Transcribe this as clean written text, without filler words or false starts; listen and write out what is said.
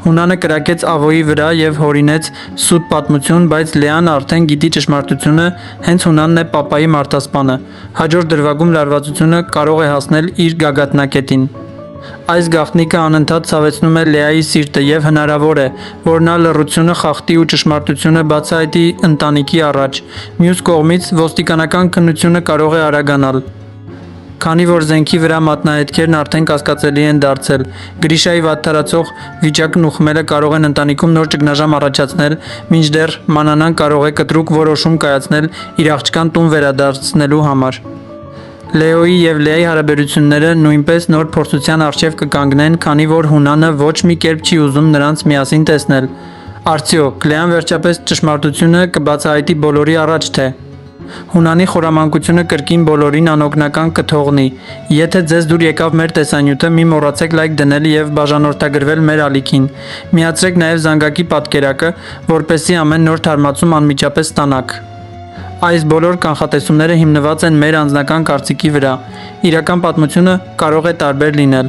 Հունանը կրակեց Ավոյի վրա եւ հորինեց սուտ պատմություն, բայց Լեան արդեն գիտի ճշմարտությունը, հենց Հունանն է Պապայի մարտասպանը։ Հաջորդ դրվագում լարվածությունը կարող է հասնել իր գագաթնակետին։ Այս գաղտնիքը անընդհատ ցավեցնում է Լեայի սիրտը եւ հնարավոր է, որ նա լռությունը խախտի ու ճշմարտությունը բացահայտի ընտանիքի առաջ։ Մյուս կողմից ոստիկանական քննությունը կարող է արագանալ, քանի որ զենքի վրա մատնահետքերն արդեն կասկածելի են դարձել։ Գրիշայի վատթարացող վիճակն ու խմելը կարող են ընտանիքում նոր ճգնաժամ առաջացնել, մինչդեռ Մանանան կարող է կտրուկ որոշում կայացնել իր աղջկան տուն վերադարձնելու համար։ Լեոյի եւ Լեայի հարաբերությունները նույնպես նոր փորձության առջև կկանգնեն, քանի որ Հունանը ոչ մի կերպ չի ուզում նրանց միասին տեսնել։ Արդյոք Լեան վերջապես ճշմարտությունը կբացահայտի բոլորի առաջ թե։ Հունանի խորամանկությունը կրկին բոլորին անօգնական կթողնի։ Եթե ձեզ դուր եկավ մեր տեսանյութը, մի մոռացեք լայք դնել եւ բաժանորդագրվել մեր ալիքին։ Միացրեք նաեւ զանգակի պատկերակը, որպեսզի ամեն նոր թարմացում անմիջապես ստանաք։ Այս բոլոր կանխատեսումները հիմնված են մեր անձնական կարծիքի վրա։ Իրական պատմությունը կարող է տարբեր լինել։